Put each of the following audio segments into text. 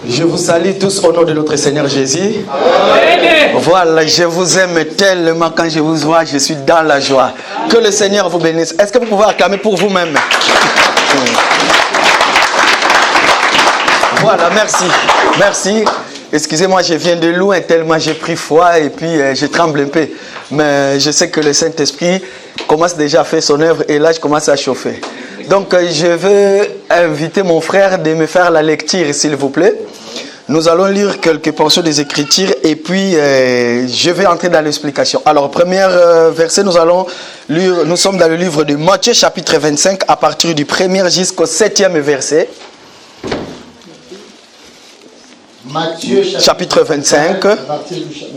Je vous salue tous au nom de notre Seigneur Jésus. Voilà, je vous aime tellement. Quand je vous vois, je suis dans la joie. Que le Seigneur vous bénisse. Est-ce que vous pouvez acclamer pour vous-même? Voilà, merci. Merci. Excusez-moi, je viens de loin tellement j'ai pris froid et puis je tremble un peu. Mais je sais que le Saint-Esprit commence déjà à faire son œuvre et là je commence à chauffer. Donc je veux inviter mon frère de me faire la lecture s'il vous plaît. Nous allons lire quelques portions des Écritures et puis je vais entrer dans l'explication. Alors, premier verset, nous allons lire, nous sommes dans le livre de Matthieu chapitre 25 à partir du 1er jusqu'au 7e verset. Matthieu chapitre 25,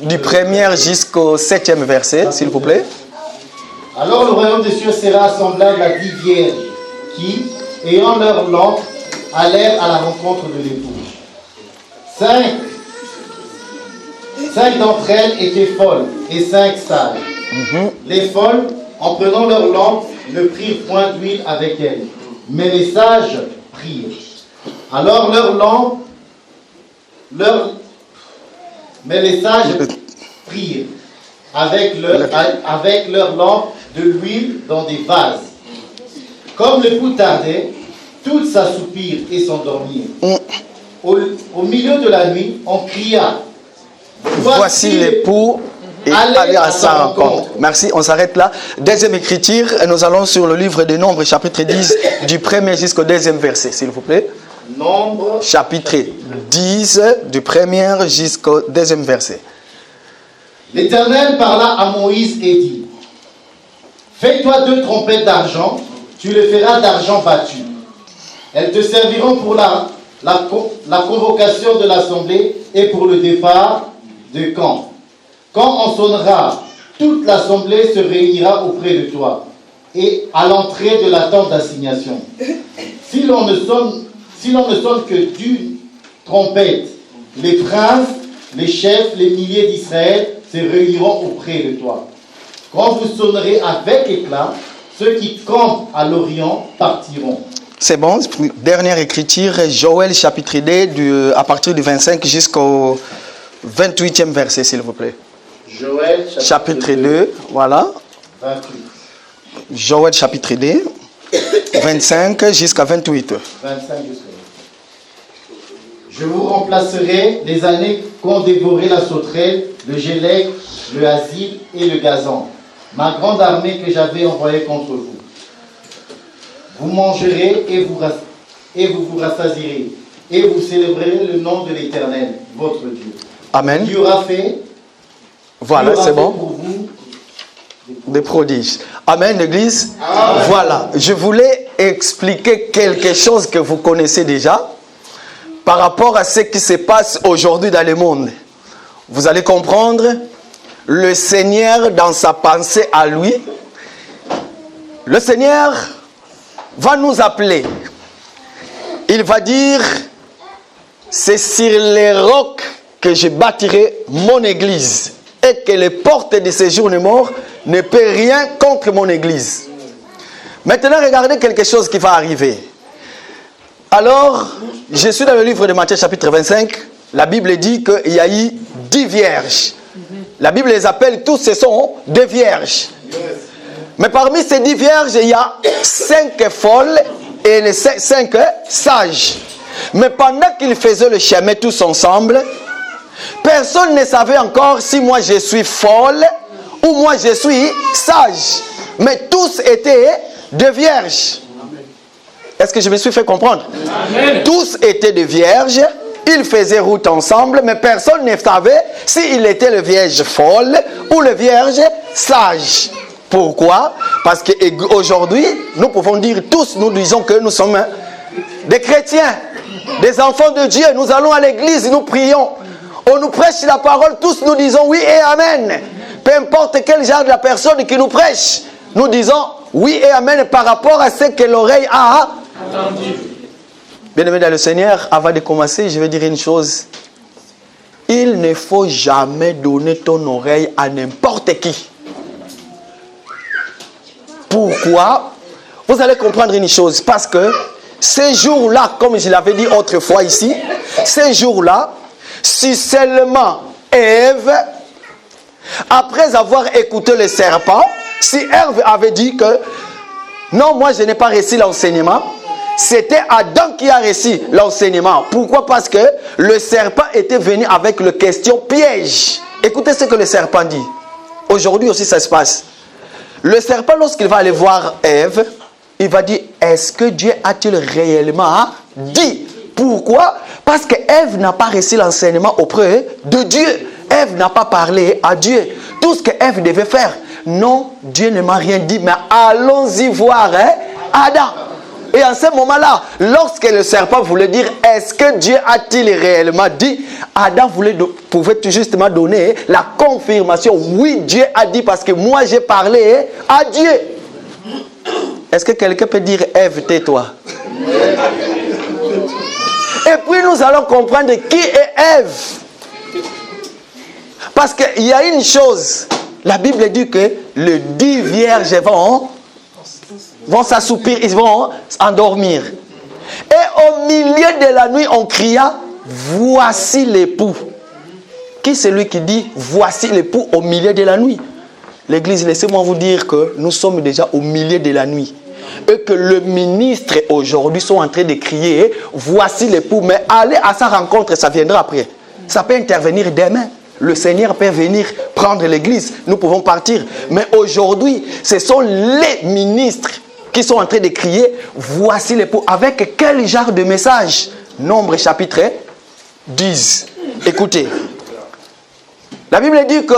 du 1er jusqu'au 7e verset, s'il vous plaît. Alors le royaume des cieux sera semblable à 10 vierges qui, ayant leur lampe, allèrent à la rencontre de l'époux. 5 d'entre elles étaient folles et 5 sages. Les folles, en prenant leur lampe, ne prirent point d'huile avec elles, mais les sages prirent. Alors leur lampe, mais les sages prirent avec leur lampe de l'huile dans des vases. Comme l'époux tardait, toutes s'assoupirent et s'endormirent. Au milieu de la nuit, on cria, voici l'époux et allez à sa rencontre. Merci, on s'arrête là. Deuxième écriture, nous allons sur le livre des Nombres, chapitre 10, du 1er jusqu'au 2e verset, s'il vous plaît. Nombre, chapitre 10, du 1er jusqu'au 2e verset. L'Éternel parla à Moïse et dit, fais-toi 2 trompettes d'argent, tu les feras d'argent battu. Elles te serviront pour la convocation de l'assemblée et pour le départ de camp. Quand on sonnera, toute l'assemblée se réunira auprès de toi et à l'entrée de la tente d'assignation. Si l'on ne sonne que d'une trompette, les princes, les chefs, les milliers d'Israël se réuniront auprès de toi. Quand vous sonnerez avec éclat, ceux qui campent à l'Orient partiront. C'est bon, dernière écriture, Joël chapitre 2, à partir du 25 jusqu'au 28e verset, s'il vous plaît. Joël chapitre 2, voilà. 28. Joël chapitre 2, 25 jusqu'à 28. 25 jusqu'à 28. Je vous remplacerai les années qu'ont dévoré la sauterelle, le gélec, le asile et le gazan, ma grande armée que j'avais envoyée contre vous. Vous mangerez et vous vous rassasierez, et vous célébrerez le nom de l'Éternel, votre Dieu. Amen. Qui aura fait, voilà, c'est bon. Pour vous des prodiges. Amen, l'église. Amen. Voilà, je voulais expliquer quelque chose que vous connaissez déjà par rapport à ce qui se passe aujourd'hui dans le monde. Vous allez comprendre, le Seigneur, dans sa pensée à lui, le Seigneur va nous appeler. Il va dire, c'est sur les rocs que je bâtirai mon église et que les portes de séjour de mort ne peuvent rien contre mon église. Maintenant, regardez quelque chose qui va arriver. Alors, je suis dans le livre de Matthieu chapitre 25. La Bible dit qu'il y a eu 10 vierges. La Bible les appelle tous, ce sont des vierges. Mais parmi ces 10 vierges, il y a 5 folles et les 5 sages. Mais pendant qu'ils faisaient le chemin tous ensemble, personne ne savait encore si moi je suis folle ou moi je suis sage. Mais tous étaient des vierges. Est-ce que je me suis fait comprendre? Amen. Tous étaient des vierges. Ils faisaient route ensemble, mais personne ne savait s'il était le vierge folle ou le vierge sage. Pourquoi? Parce qu'aujourd'hui, nous pouvons dire tous, nous disons que nous sommes des chrétiens, des enfants de Dieu. Nous allons à l'église, nous prions. On nous prêche la parole, tous nous disons oui et amen. Peu importe quel genre de personne qui nous prêche, nous disons oui et amen par rapport à ce que l'oreille a entendu. Bien-aimé dans le Seigneur, avant de commencer, je vais dire une chose. Il ne faut jamais donner ton oreille à n'importe qui. Pourquoi? Vous allez comprendre une chose. Parce que ces jours-là, comme je l'avais dit autrefois ici, ces jours-là, si seulement Ève, après avoir écouté le serpent, si Ève avait dit que non, moi je n'ai pas reçu l'enseignement, c'était Adam qui a reçu l'enseignement. Pourquoi? Parce que le serpent était venu avec le question piège. Écoutez ce que le serpent dit. Aujourd'hui aussi ça se passe. Le serpent, lorsqu'il va aller voir Ève, il va dire, est-ce que Dieu a-t-il réellement dit? Pourquoi? Parce que Ève n'a pas reçu l'enseignement auprès de Dieu. Ève n'a pas parlé à Dieu. Tout ce que Ève devait faire, non, Dieu ne m'a rien dit, mais allons-y voir Adam. Et en ce moment-là, lorsque le serpent voulait dire, est-ce que Dieu a-t-il réellement dit? Adam pouvait tout justement donner la confirmation. Oui, Dieu a dit parce que moi j'ai parlé à Dieu. Est-ce que quelqu'un peut dire, Ève, tais-toi? Et puis nous allons comprendre qui est Ève. Parce qu'il y a une chose, la Bible dit que les 10 vierges vont s'assoupir, ils vont endormir. Et au milieu de la nuit, on cria, voici l'époux. Qui c'est lui qui dit, voici l'époux au milieu de la nuit? L'église, laissez-moi vous dire que nous sommes déjà au milieu de la nuit. Et que le ministre aujourd'hui sont en train de crier, voici l'époux. Mais aller à sa rencontre, ça viendra après. Ça peut intervenir demain. Le Seigneur peut venir prendre l'église. Nous pouvons partir. Mais aujourd'hui, ce sont les ministres qui sont en train de crier, voici l'époux. Avec quel genre de message? Nombre chapitre 10. Écoutez. La Bible dit que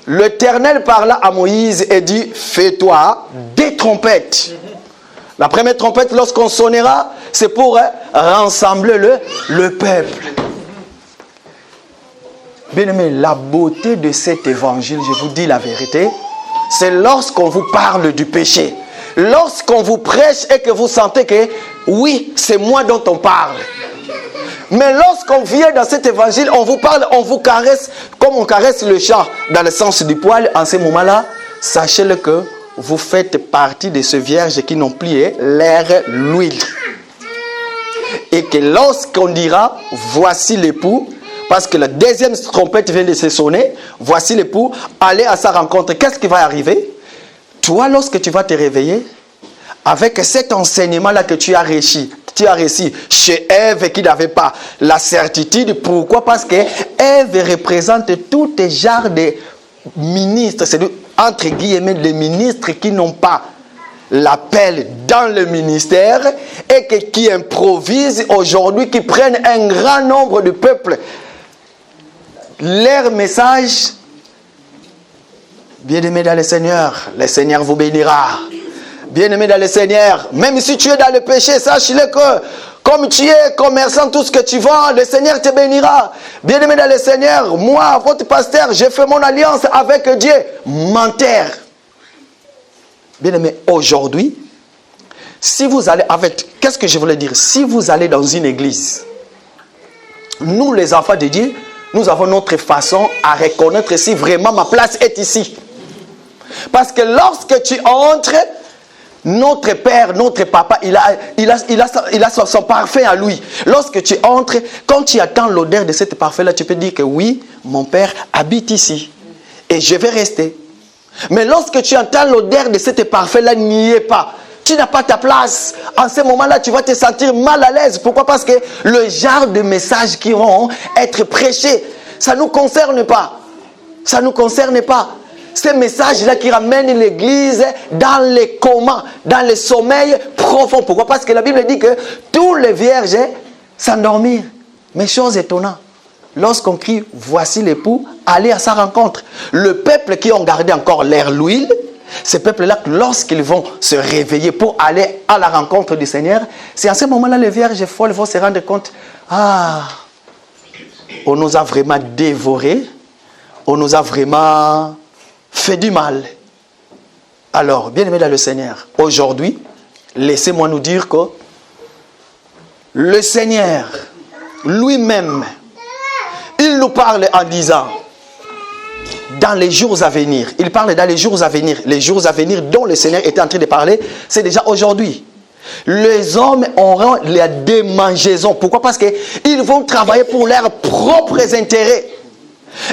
l'Éternel parla à Moïse et dit, fais-toi des trompettes. La première trompette, lorsqu'on sonnera, c'est pour rassembler le peuple. Bien aimé, la beauté de cet évangile, je vous dis la vérité, c'est lorsqu'on vous parle du péché. Lorsqu'on vous prêche et que vous sentez que, oui, c'est moi dont on parle. Mais lorsqu'on vient dans cet évangile, on vous parle, on vous caresse, comme on caresse le chat dans le sens du poil, en ce moment-là, sachez-le que vous faites partie de ces vierges qui n'ont plié l'air l'huile. Et que lorsqu'on dira, voici l'époux, parce que la deuxième trompette vient de se sonner, voici l'époux, allez à sa rencontre. Qu'est-ce qui va arriver? Toi, lorsque tu vas te réveiller, avec cet enseignement-là que tu as reçu chez Ève qui n'avait pas la certitude. Pourquoi? Parce que Ève représente tout genre de ministres, c'est entre guillemets les ministres qui n'ont pas l'appel dans le ministère et qui improvisent aujourd'hui, qui prennent un grand nombre de peuples. Leur message, bien-aimé dans le Seigneur vous bénira. Bien-aimé dans le Seigneur, même si tu es dans le péché, sache-le que comme tu es commerçant, tout ce que tu vends, le Seigneur te bénira. Bien-aimé dans le Seigneur, moi, votre pasteur, j'ai fait mon alliance avec Dieu. Menteur. Bien-aimé, aujourd'hui, si vous allez avec, qu'est-ce que je voulais dire? Si vous allez dans une église, nous les enfants de Dieu, nous avons notre façon à reconnaître si vraiment ma place est ici. Parce que lorsque tu entres, notre père, notre papa, il a son parfum à lui. Lorsque tu entres, quand tu attends l'odeur de cette parfum-là, tu peux dire que oui, mon père habite ici. Et je vais rester. Mais lorsque tu entends l'odeur de cette parfum-là, n'y est pas. Tu n'as pas ta place. En ce moment-là, tu vas te sentir mal à l'aise. Pourquoi? Parce que le genre de messages qui vont être prêchés, ça ne nous concerne pas. Ça ne nous concerne pas. Ces messages-là qui ramènent l'église dans les comas, dans le sommeil profond. Pourquoi? Parce que la Bible dit que tous les vierges s'endormirent. Mais chose étonnante, lorsqu'on crie, voici l'époux, allez à sa rencontre. Le peuple qui ont gardé encore l'air l'huile, ces peuples-là, lorsqu'ils vont se réveiller pour aller à la rencontre du Seigneur, c'est à ce moment-là les vierges folles vont se rendre compte, ah, on nous a vraiment dévorés, on nous a vraiment fait du mal. Alors, bien-aimés dans le Seigneur, aujourd'hui, laissez-moi nous dire que le Seigneur lui-même, il nous parle en disant, dans les jours à venir, il parle dans les jours à venir dont le Seigneur était en train de parler, c'est déjà aujourd'hui. Les hommes auront la démangeaison. Pourquoi? Parce qu'ils vont travailler pour leurs propres intérêts.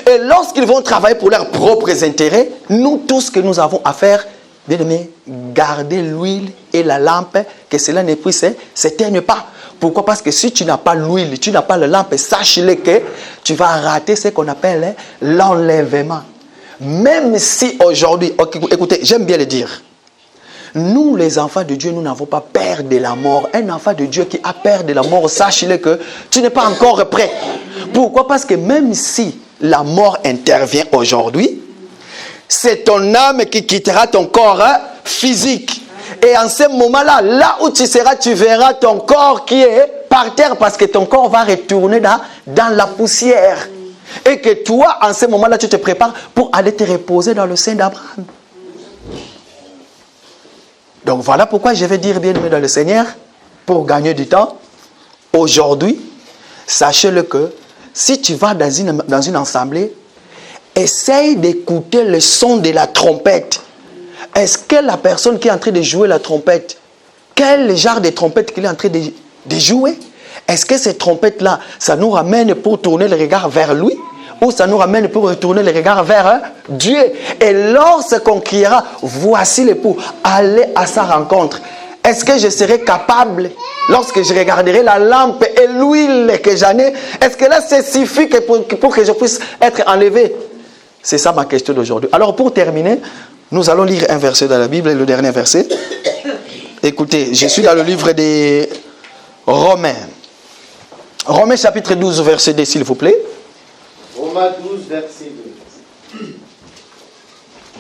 Et lorsqu'ils vont travailler pour leurs propres intérêts, nous, tout ce que nous avons à faire, bien aimé, garder l'huile et la lampe, que cela ne puisse s'éteindre pas. Pourquoi? Parce que si tu n'as pas l'huile, tu n'as pas la lampe, sache-le que tu vas rater ce qu'on appelle l'enlèvement. Même si aujourd'hui, écoutez, j'aime bien le dire. Nous, les enfants de Dieu, nous n'avons pas peur de la mort. Un enfant de Dieu qui a peur de la mort, sache-le que tu n'es pas encore prêt. Pourquoi? Parce que même si la mort intervient aujourd'hui, c'est ton âme qui quittera ton corps physique. Et en ce moment-là, là où tu seras, tu verras ton corps qui est par terre parce que ton corps va retourner dans la poussière. Et que toi, en ce moment-là, tu te prépares pour aller te reposer dans le sein d'Abraham. Donc voilà pourquoi je vais dire bien aimé dans le Seigneur, pour gagner du temps, aujourd'hui, sachez-le que si tu vas dans une assemblée, essaye d'écouter le son de la trompette. Est-ce que la personne qui est en train de jouer la trompette, quel genre de trompette qu'il est en train de jouer? Est-ce que cette trompette-là, ça nous ramène pour tourner le regard vers lui? Ou ça nous ramène pour retourner le regard vers Dieu? Et lorsqu'on criera, voici l'époux, allez à sa rencontre. Est-ce que je serai capable, lorsque je regarderai la lampe et l'huile que j'en ai, est-ce que là, c'est suffit pour que je puisse être enlevé? C'est ça ma question d'aujourd'hui. Alors pour terminer, nous allons lire un verset dans la Bible, le dernier verset. Écoutez, je suis dans le livre des Romains. Romains chapitre 12, verset 2, s'il vous plaît. Romains 12, verset 2.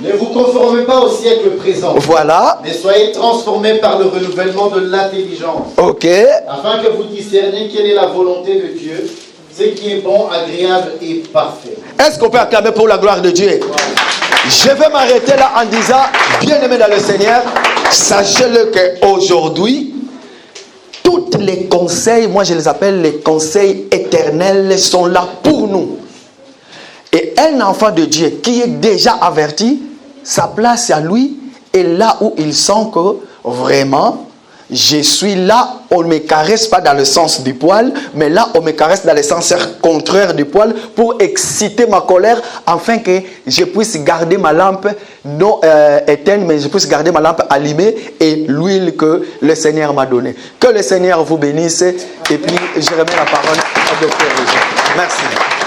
Ne vous conformez pas au siècle présent. Voilà. Mais soyez transformés par le renouvellement de l'intelligence. Ok. Afin que vous discerniez quelle est la volonté de Dieu, ce qui est bon, agréable et parfait. Est-ce qu'on peut acclamer pour la gloire de Dieu? Je vais m'arrêter là en disant, bien-aimés dans le Seigneur, sachez-le qu'aujourd'hui, tous les conseils, moi je les appelle les conseils éternels, sont là pour nous. Et un enfant de Dieu qui est déjà averti, sa place à lui est là où il sent que vraiment, je suis là, on ne me caresse pas dans le sens du poil, mais là on me caresse dans le sens contraire du poil pour exciter ma colère, afin que je puisse garder ma lampe non éteinte, mais je puisse garder ma lampe allumée et l'huile que le Seigneur m'a donnée. Que le Seigneur vous bénisse, et puis je remets la parole à Dr. Roger. Merci.